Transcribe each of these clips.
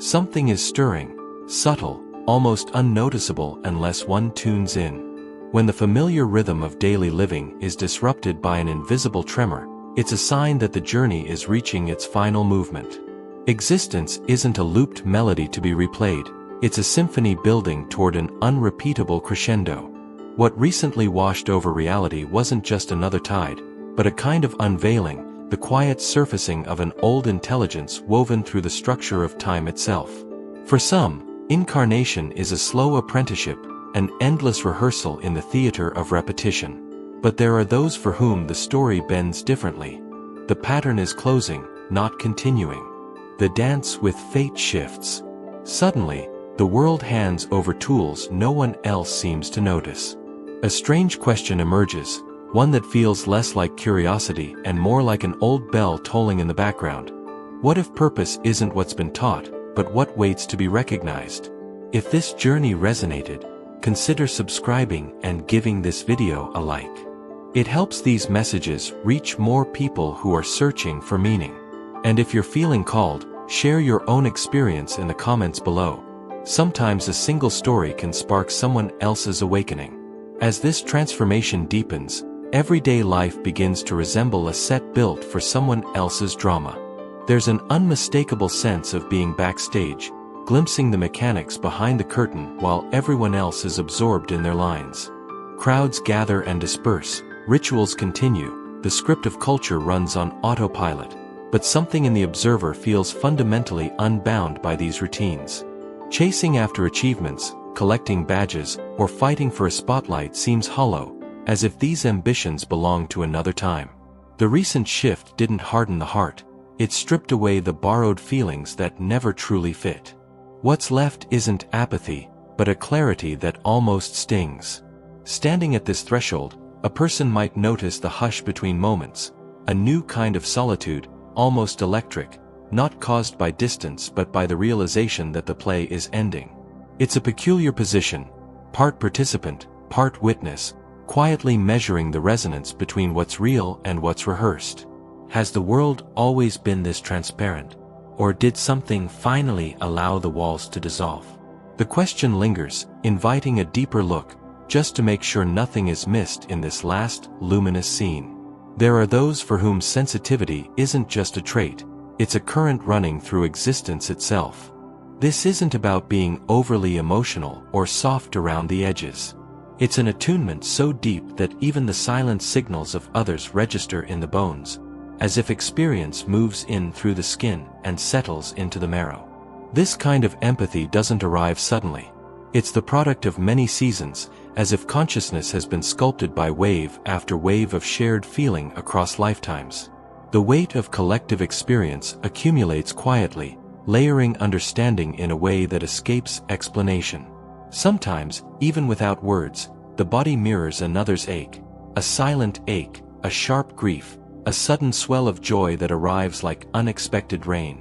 Something is stirring, subtle, almost unnoticeable unless one tunes in. When the familiar rhythm of daily living is disrupted by an invisible tremor, it's a sign that the journey is reaching its final movement. Existence isn't a looped melody to be replayed, it's a symphony building toward an unrepeatable crescendo. What recently washed over reality wasn't just another tide, but a kind of unveiling, the quiet surfacing of an old intelligence woven through the structure of time itself. For some, incarnation is a slow apprenticeship, an endless rehearsal in the theater of repetition. But there are those for whom the story bends differently. The pattern is closing, not continuing. The dance with fate shifts. Suddenly, the world hands over tools no one else seems to notice. A strange question emerges, one that feels less like curiosity and more like an old bell tolling in the background. What if purpose isn't what's been taught, but what waits to be recognized? If this journey resonated, consider subscribing and giving this video a like. It helps these messages reach more people who are searching for meaning. And if you're feeling called, share your own experience in the comments below. Sometimes a single story can spark someone else's awakening. As this transformation deepens, everyday life begins to resemble a set built for someone else's drama. There's an unmistakable sense of being backstage, glimpsing the mechanics behind the curtain while everyone else is absorbed in their lines. Crowds gather and disperse, rituals continue, the script of culture runs on autopilot, but something in the observer feels fundamentally unbound by these routines. Chasing after achievements, collecting badges, or fighting for a spotlight seems hollow, as if these ambitions belong to another time. The recent shift didn't harden the heart, it stripped away the borrowed feelings that never truly fit. What's left isn't apathy, but a clarity that almost stings. Standing at this threshold, a person might notice the hush between moments, a new kind of solitude, almost electric, not caused by distance but by the realization that the play is ending. It's a peculiar position, part participant, part witness, quietly measuring the resonance between what's real and what's rehearsed. Has the world always been this transparent? Or did something finally allow the walls to dissolve? The question lingers, inviting a deeper look, just to make sure nothing is missed in this last, luminous scene. There are those for whom sensitivity isn't just a trait, it's a current running through existence itself. This isn't about being overly emotional or soft around the edges. It's an attunement so deep that even the silent signals of others register in the bones, as if experience moves in through the skin and settles into the marrow. This kind of empathy doesn't arrive suddenly. It's the product of many seasons, as if consciousness has been sculpted by wave after wave of shared feeling across lifetimes. The weight of collective experience accumulates quietly, layering understanding in a way that escapes explanation. Sometimes, even without words, the body mirrors another's ache, a silent ache, a sharp grief, a sudden swell of joy that arrives like unexpected rain.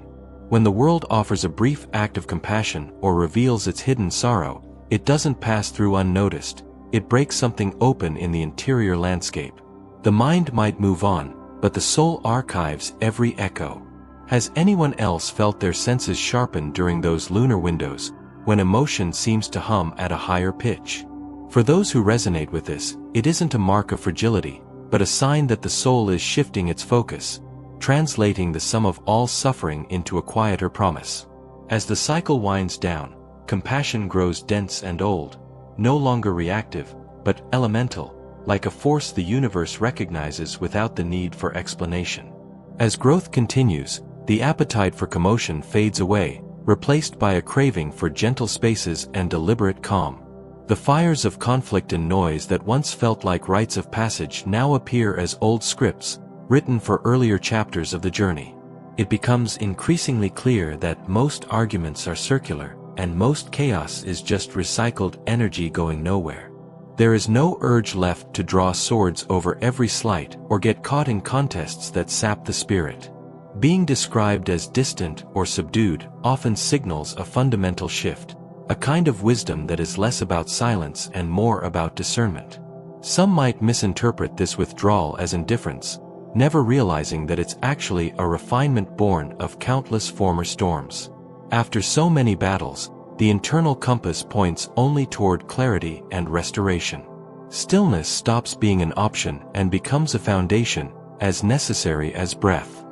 When the world offers a brief act of compassion or reveals its hidden sorrow, it doesn't pass through unnoticed, it breaks something open in the interior landscape. The mind might move on, but the soul archives every echo. Has anyone else felt their senses sharpen during those lunar windows, when emotion seems to hum at a higher pitch? For those who resonate with this, it isn't a mark of fragility, but a sign that the soul is shifting its focus, translating the sum of all suffering into a quieter promise. As the cycle winds down, compassion grows dense and old, no longer reactive, but elemental, like a force the universe recognizes without the need for explanation. As growth continues, the appetite for commotion fades away, replaced by a craving for gentle spaces and deliberate calm. The fires of conflict and noise that once felt like rites of passage now appear as old scripts, written for earlier chapters of the journey. It becomes increasingly clear that most arguments are circular, and most chaos is just recycled energy going nowhere. There is no urge left to draw swords over every slight or get caught in contests that sap the spirit. Being described as distant or subdued often signals a fundamental shift, a kind of wisdom that is less about silence and more about discernment. Some might misinterpret this withdrawal as indifference, never realizing that it's actually a refinement born of countless former storms. After so many battles, the internal compass points only toward clarity and restoration. Stillness stops being an option and becomes a foundation, as necessary as breath.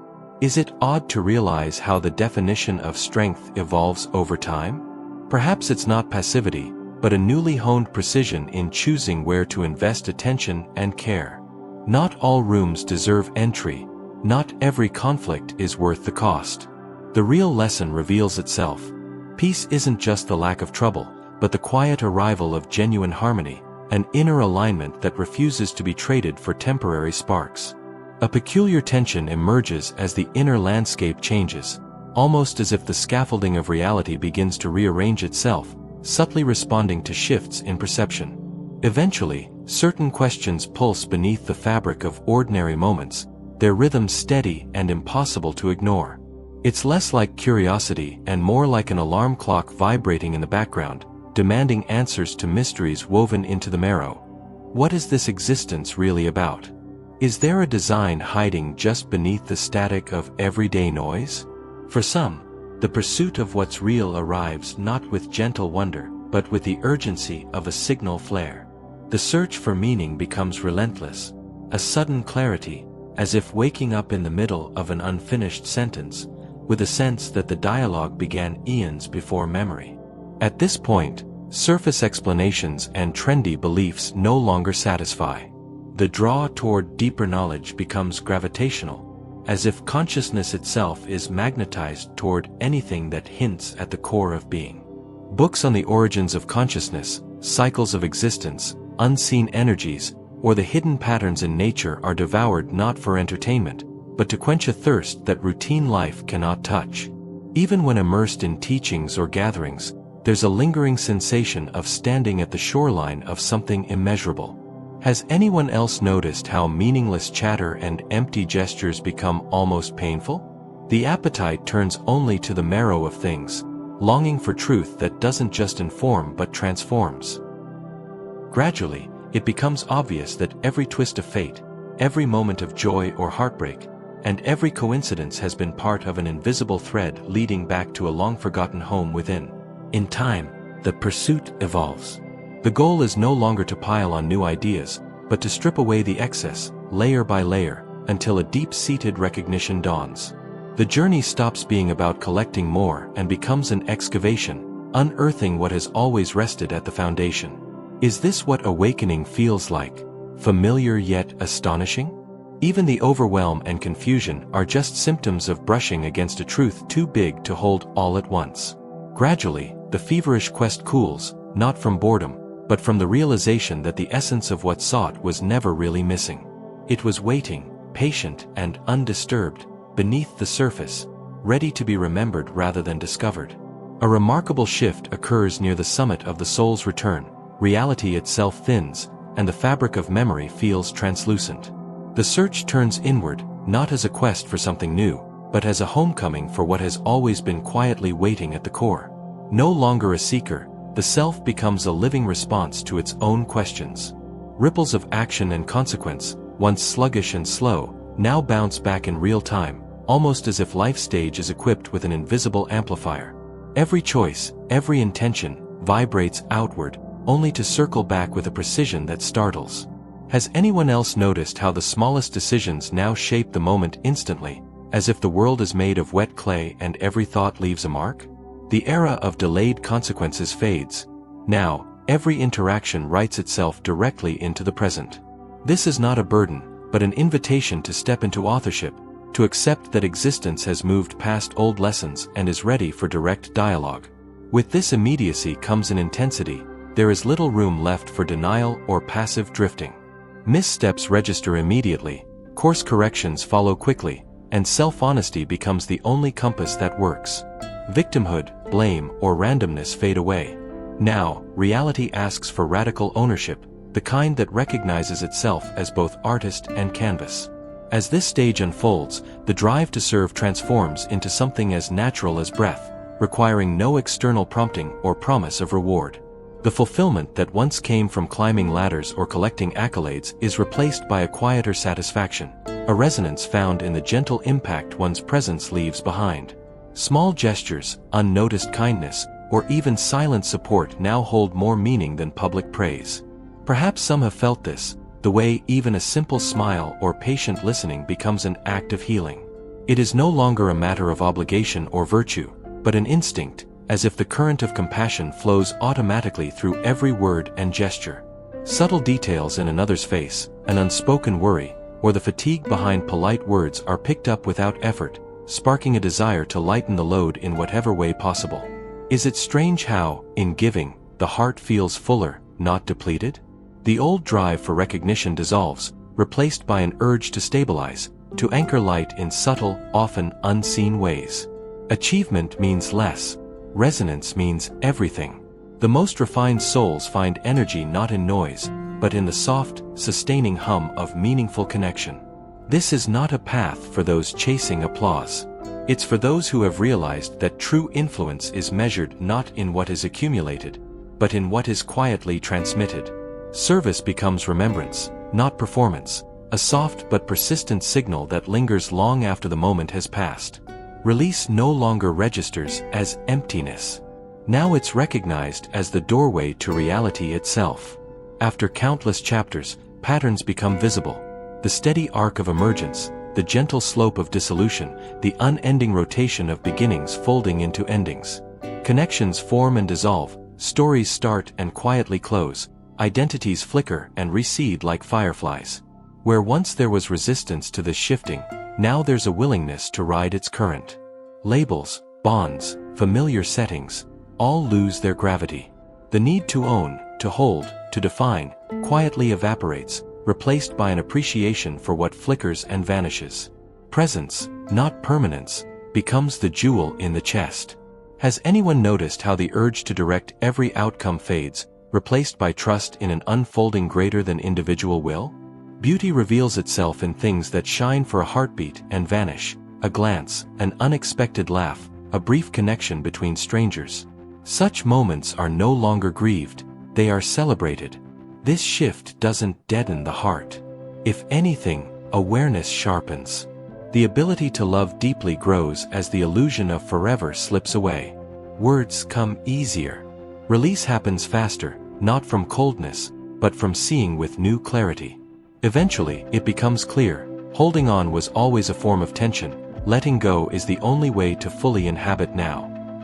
Is it odd to realize how the definition of strength evolves over time? Perhaps it's not passivity, but a newly honed precision in choosing where to invest attention and care. Not all rooms deserve entry. Not every conflict is worth the cost. The real lesson reveals itself. Peace isn't just the lack of trouble, but the quiet arrival of genuine harmony, an inner alignment that refuses to be traded for temporary sparks. A peculiar tension emerges as the inner landscape changes, almost as if the scaffolding of reality begins to rearrange itself, subtly responding to shifts in perception. Eventually, certain questions pulse beneath the fabric of ordinary moments, their rhythm steady and impossible to ignore. It's less like curiosity and more like an alarm clock vibrating in the background, demanding answers to mysteries woven into the marrow. What is this existence really about? Is there a design hiding just beneath the static of everyday noise? For some, the pursuit of what's real arrives not with gentle wonder, but with the urgency of a signal flare. The search for meaning becomes relentless, a sudden clarity, as if waking up in the middle of an unfinished sentence, with a sense that the dialogue began eons before memory. At this point, surface explanations and trendy beliefs no longer satisfy. The draw toward deeper knowledge becomes gravitational, as if consciousness itself is magnetized toward anything that hints at the core of being. Books on the origins of consciousness, cycles of existence, unseen energies, or the hidden patterns in nature are devoured not for entertainment, but to quench a thirst that routine life cannot touch. Even when immersed in teachings or gatherings, there's a lingering sensation of standing at the shoreline of something immeasurable. Has anyone else noticed how meaningless chatter and empty gestures become almost painful? The appetite turns only to the marrow of things, longing for truth that doesn't just inform but transforms. Gradually, it becomes obvious that every twist of fate, every moment of joy or heartbreak, and every coincidence has been part of an invisible thread leading back to a long-forgotten home within. In time, the pursuit evolves. The goal is no longer to pile on new ideas, but to strip away the excess, layer by layer, until a deep-seated recognition dawns. The journey stops being about collecting more and becomes an excavation, unearthing what has always rested at the foundation. Is this what awakening feels like? Familiar yet astonishing? Even the overwhelm and confusion are just symptoms of brushing against a truth too big to hold all at once. Gradually, the feverish quest cools, not from boredom, but from the realization that the essence of what sought was never really missing. It was waiting, patient and undisturbed, beneath the surface, ready to be remembered rather than discovered. A remarkable shift occurs near the summit of the soul's return. Reality itself thins, and the fabric of memory feels translucent. The search turns inward, not as a quest for something new, but as a homecoming for what has always been quietly waiting at the core. No longer a seeker, the self becomes a living response to its own questions. Ripples of action and consequence, once sluggish and slow, now bounce back in real time, almost as if life stage is equipped with an invisible amplifier. Every choice, every intention, vibrates outward, only to circle back with a precision that startles. Has anyone else noticed how the smallest decisions now shape the moment instantly, as if the world is made of wet clay and every thought leaves a mark? The era of delayed consequences fades. Now, every interaction writes itself directly into the present. This is not a burden, but an invitation to step into authorship, to accept that existence has moved past old lessons and is ready for direct dialogue. With this immediacy comes an intensity. There is little room left for denial or passive drifting. Missteps register immediately, course corrections follow quickly, and self-honesty becomes the only compass that works. Victimhood, blame, or randomness fade away. Now, reality asks for radical ownership, the kind that recognizes itself as both artist and canvas. As this stage unfolds, the drive to serve transforms into something as natural as breath, requiring no external prompting or promise of reward. The fulfillment that once came from climbing ladders or collecting accolades is replaced by a quieter satisfaction, a resonance found in the gentle impact one's presence leaves behind. Small gestures, unnoticed kindness, or even silent support now hold more meaning than public praise. Perhaps some have felt this, the way even a simple smile or patient listening becomes an act of healing. It is no longer a matter of obligation or virtue, but an instinct, as if the current of compassion flows automatically through every word and gesture. Subtle details in another's face, an unspoken worry, or the fatigue behind polite words are picked up without effort, sparking a desire to lighten the load in whatever way possible. Is it strange how, in giving, the heart feels fuller, not depleted? The old drive for recognition dissolves, replaced by an urge to stabilize, to anchor light in subtle, often unseen ways. Achievement means less. Resonance means everything. The most refined souls find energy not in noise, but in the soft, sustaining hum of meaningful connection. This is not a path for those chasing applause. It's for those who have realized that true influence is measured not in what is accumulated, but in what is quietly transmitted. Service becomes remembrance, not performance, a soft but persistent signal that lingers long after the moment has passed. Release no longer registers as emptiness. Now it's recognized as the doorway to reality itself. After countless chapters, patterns become visible. The steady arc of emergence, the gentle slope of dissolution, the unending rotation of beginnings folding into endings. Connections form and dissolve, stories start and quietly close, identities flicker and recede like fireflies. Where once there was resistance to this shifting, now there's a willingness to ride its current. Labels, bonds, familiar settings, all lose their gravity. The need to own, to hold, to define, quietly evaporates, replaced by an appreciation for what flickers and vanishes. Presence, not permanence, becomes the jewel in the chest. Has anyone noticed how the urge to direct every outcome fades, replaced by trust in an unfolding greater than individual will? Beauty reveals itself in things that shine for a heartbeat and vanish, a glance, an unexpected laugh, a brief connection between strangers. Such moments are no longer grieved, they are celebrated. This shift doesn't deaden the heart. If anything, awareness sharpens. The ability to love deeply grows as the illusion of forever slips away. Words come easier. Release happens faster, not from coldness, but from seeing with new clarity. Eventually, it becomes clear, holding on was always a form of tension, letting go is the only way to fully inhabit now.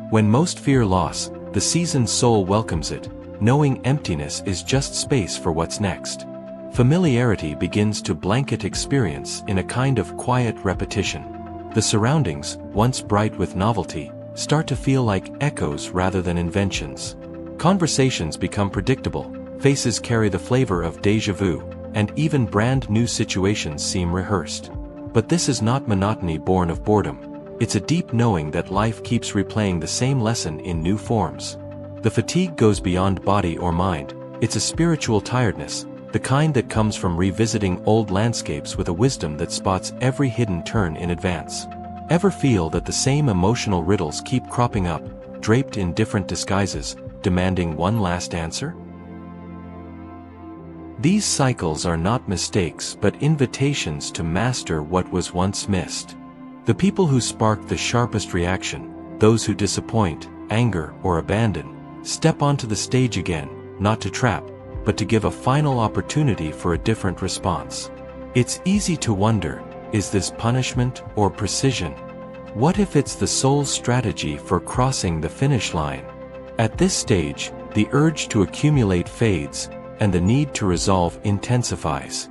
When most fear loss, the seasoned soul welcomes it, knowing emptiness is just space for what's next. Familiarity begins to blanket experience in a kind of quiet repetition. The surroundings, once bright with novelty, start to feel like echoes rather than inventions. Conversations become predictable, faces carry the flavor of déjà vu, and even brand new situations seem rehearsed. But this is not monotony born of boredom. It's a deep knowing that life keeps replaying the same lesson in new forms. The fatigue goes beyond body or mind. It's a spiritual tiredness, the kind that comes from revisiting old landscapes with a wisdom that spots every hidden turn in advance. Ever feel that the same emotional riddles keep cropping up, draped in different disguises, demanding one last answer? These cycles are not mistakes but invitations to master what was once missed. The people who spark the sharpest reaction, those who disappoint, anger, or abandon, step onto the stage again, not to trap, but to give a final opportunity for a different response. It's easy to wonder, is this punishment or precision? What if it's the soul's strategy for crossing the finish line? At this stage, the urge to accumulate fades, and the need to resolve intensifies.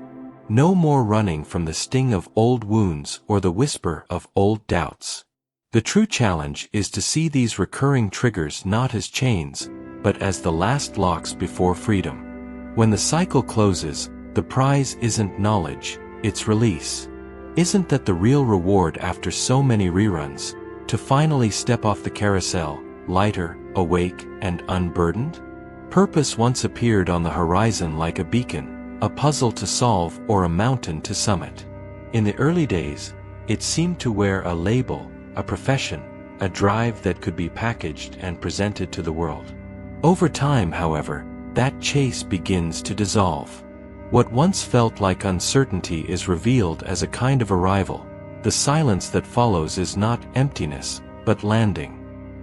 No more running from the sting of old wounds or the whisper of old doubts. The true challenge is to see these recurring triggers not as chains, but as the last locks before freedom. When the cycle closes, the prize isn't knowledge, it's release. Isn't that the real reward after so many reruns? To finally step off the carousel, lighter, awake, and unburdened? Purpose once appeared on the horizon like a beacon, a puzzle to solve or a mountain to summit. In the early days, it seemed to wear a label, a profession, a drive that could be packaged and presented to the world. Over time, however, that chase begins to dissolve. What once felt like uncertainty is revealed as a kind of arrival. The silence that follows is not emptiness, but landing.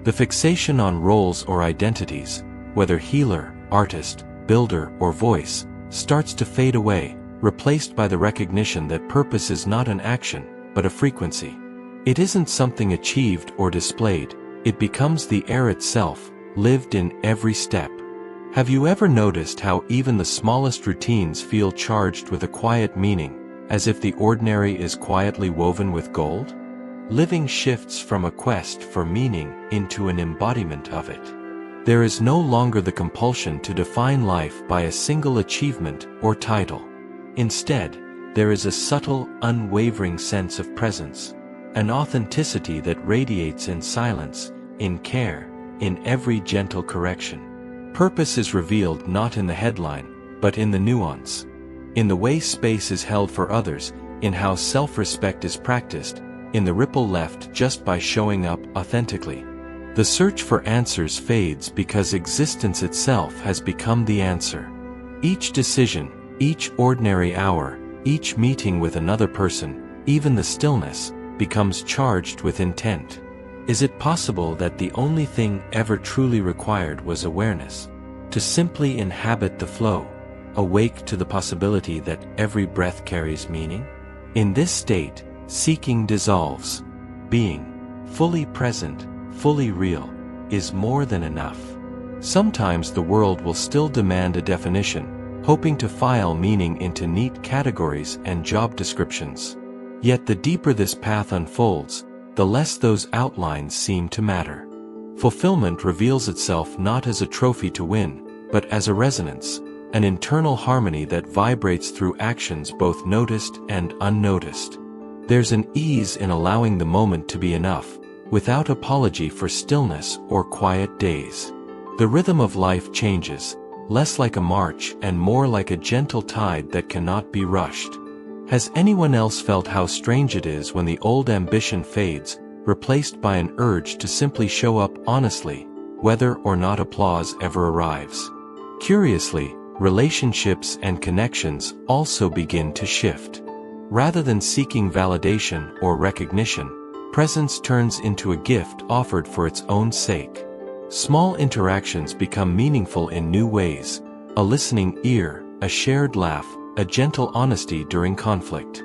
The fixation on roles or identities, whether healer, artist, builder, or voice, starts to fade away, replaced by the recognition that purpose is not an action, but a frequency. It isn't something achieved or displayed, it becomes the air itself, lived in every step. Have you ever noticed how even the smallest routines feel charged with a quiet meaning, as if the ordinary is quietly woven with gold? Living shifts from a quest for meaning into an embodiment of it. There is no longer the compulsion to define life by a single achievement or title. Instead, there is a subtle, unwavering sense of presence, an authenticity that radiates in silence, in care, in every gentle correction. Purpose is revealed not in the headline, but in the nuance. In the way space is held for others, in how self-respect is practiced, in the ripple left just by showing up authentically. The search for answers fades because existence itself has become the answer. Each decision, each ordinary hour, each meeting with another person, even the stillness, becomes charged with intent. Is it possible that the only thing ever truly required was awareness? To simply inhabit the flow, awake to the possibility that every breath carries meaning? In this state, seeking dissolves. Being, fully present, fully real, is more than enough. Sometimes the world will still demand a definition, hoping to file meaning into neat categories and job descriptions. Yet the deeper this path unfolds, the less those outlines seem to matter. Fulfillment reveals itself not as a trophy to win, but as a resonance, an internal harmony that vibrates through actions both noticed and unnoticed. There's an ease in allowing the moment to be enough, without apology for stillness or quiet days. The rhythm of life changes, less like a march and more like a gentle tide that cannot be rushed. Has anyone else felt how strange it is when the old ambition fades, replaced by an urge to simply show up honestly, whether or not applause ever arrives? Curiously, relationships and connections also begin to shift. Rather than seeking validation or recognition, presence turns into a gift offered for its own sake. Small interactions become meaningful in new ways: a listening ear, a shared laugh, a gentle honesty during conflict.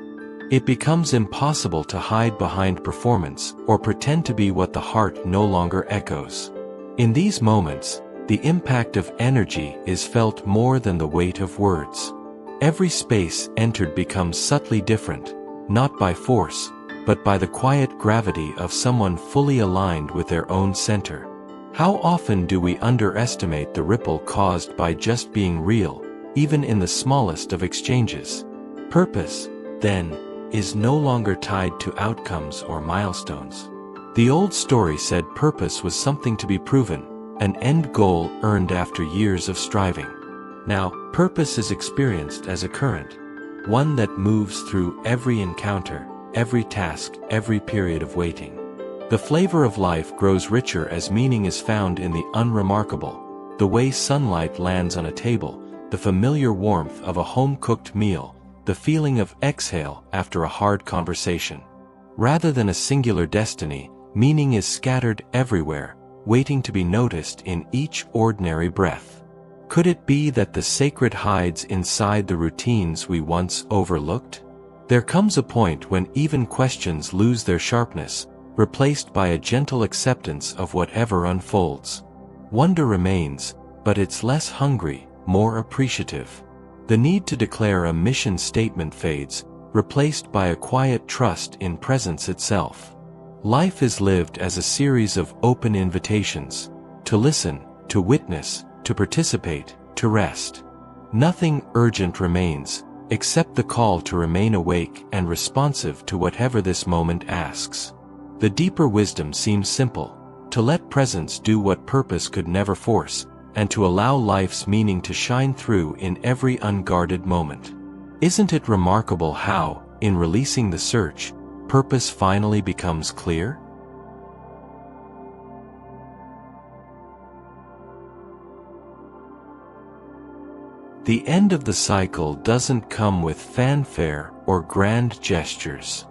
It becomes impossible to hide behind performance or pretend to be what the heart no longer echoes. In these moments, the impact of energy is felt more than the weight of words. Every space entered becomes subtly different, not by force, but by the quiet gravity of someone fully aligned with their own center. How often do we underestimate the ripple caused by just being real, even in the smallest of exchanges? Purpose, then, is no longer tied to outcomes or milestones. The old story said purpose was something to be proven, an end goal earned after years of striving. Now, purpose is experienced as a current, one that moves through every encounter, every task, every period of waiting. The flavor of life grows richer as meaning is found in the unremarkable, the way sunlight lands on a table, the familiar warmth of a home-cooked meal, the feeling of exhale after a hard conversation. Rather than a singular destiny, meaning is scattered everywhere, waiting to be noticed in each ordinary breath. Could it be that the sacred hides inside the routines we once overlooked? There comes a point when even questions lose their sharpness, replaced by a gentle acceptance of whatever unfolds. Wonder remains, but it's less hungry, more appreciative. The need to declare a mission statement fades, replaced by a quiet trust in presence itself. Life is lived as a series of open invitations, to listen, to witness, to participate, to rest. Nothing urgent remains, except the call to remain awake and responsive to whatever this moment asks. The deeper wisdom seems simple: to let presence do what purpose could never force, and to allow life's meaning to shine through in every unguarded moment. Isn't it remarkable how, in releasing the search, purpose finally becomes clear? The end of the cycle doesn't come with fanfare or grand gestures.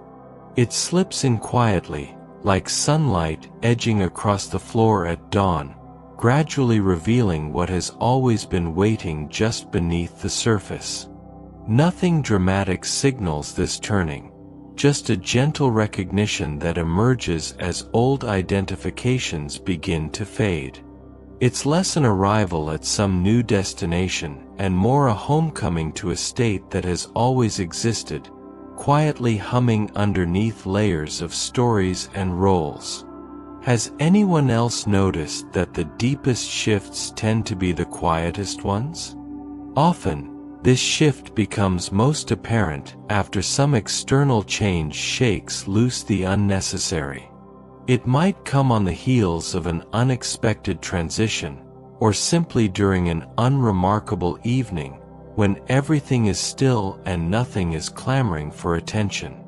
It slips in quietly, like sunlight edging across the floor at dawn, gradually revealing what has always been waiting just beneath the surface. Nothing dramatic signals this turning, just a gentle recognition that emerges as old identifications begin to fade. It's less an arrival at some new destination and more a homecoming to a state that has always existed, quietly humming underneath layers of stories and roles. Has anyone else noticed that the deepest shifts tend to be the quietest ones? Often, this shift becomes most apparent after some external change shakes loose the unnecessary. It might come on the heels of an unexpected transition, or simply during an unremarkable evening, when everything is still and nothing is clamoring for attention.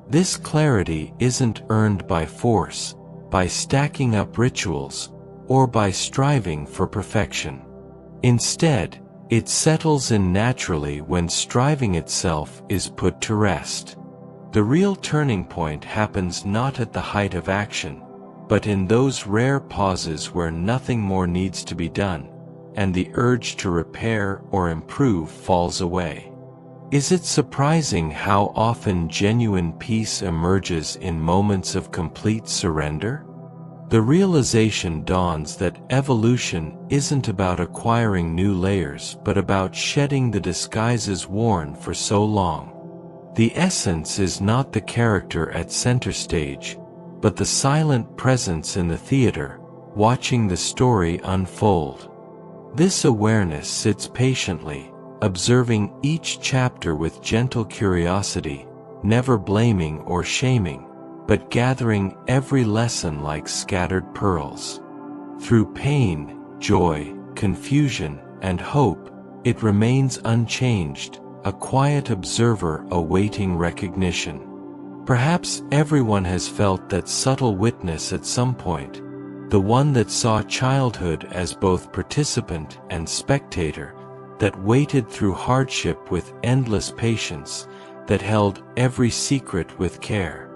This clarity isn't earned by force, by stacking up rituals, or by striving for perfection. Instead, it settles in naturally when striving itself is put to rest. The real turning point happens not at the height of action, but in those rare pauses where nothing more needs to be done, and the urge to repair or improve falls away. Is it surprising how often genuine peace emerges in moments of complete surrender? The realization dawns that evolution isn't about acquiring new layers but about shedding the disguises worn for so long. The essence is not the character at center stage, but the silent presence in the theater, watching the story unfold. This awareness sits patiently, observing each chapter with gentle curiosity, never blaming or shaming, but gathering every lesson like scattered pearls. Through pain, joy, confusion, and hope, it remains unchanged, a quiet observer awaiting recognition. Perhaps everyone has felt that subtle witness at some point, the one that saw childhood as both participant and spectator, that waited through hardship with endless patience, that held every secret with care.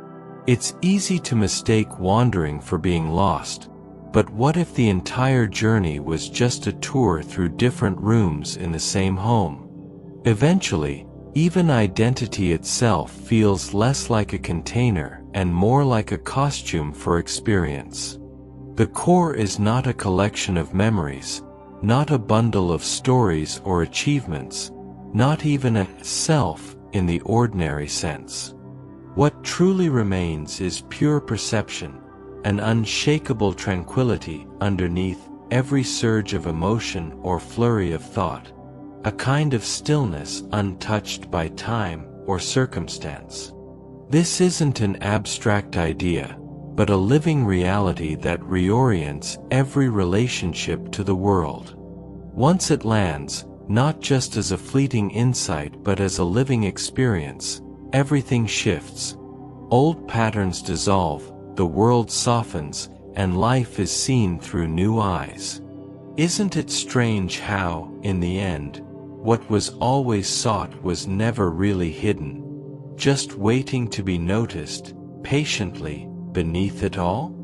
It's easy to mistake wandering for being lost, but what if the entire journey was just a tour through different rooms in the same home? Eventually, even identity itself feels less like a container and more like a costume for experience. The core is not a collection of memories, not a bundle of stories or achievements, not even a self in the ordinary sense. What truly remains is pure perception, an unshakable tranquility underneath every surge of emotion or flurry of thought, a kind of stillness untouched by time or circumstance. This isn't an abstract idea, but a living reality that reorients every relationship to the world. Once it lands, not just as a fleeting insight but as a living experience, everything shifts. Old patterns dissolve, the world softens, and life is seen through new eyes. Isn't it strange how, in the end, what was always sought was never really hidden, just waiting to be noticed, patiently, beneath it all?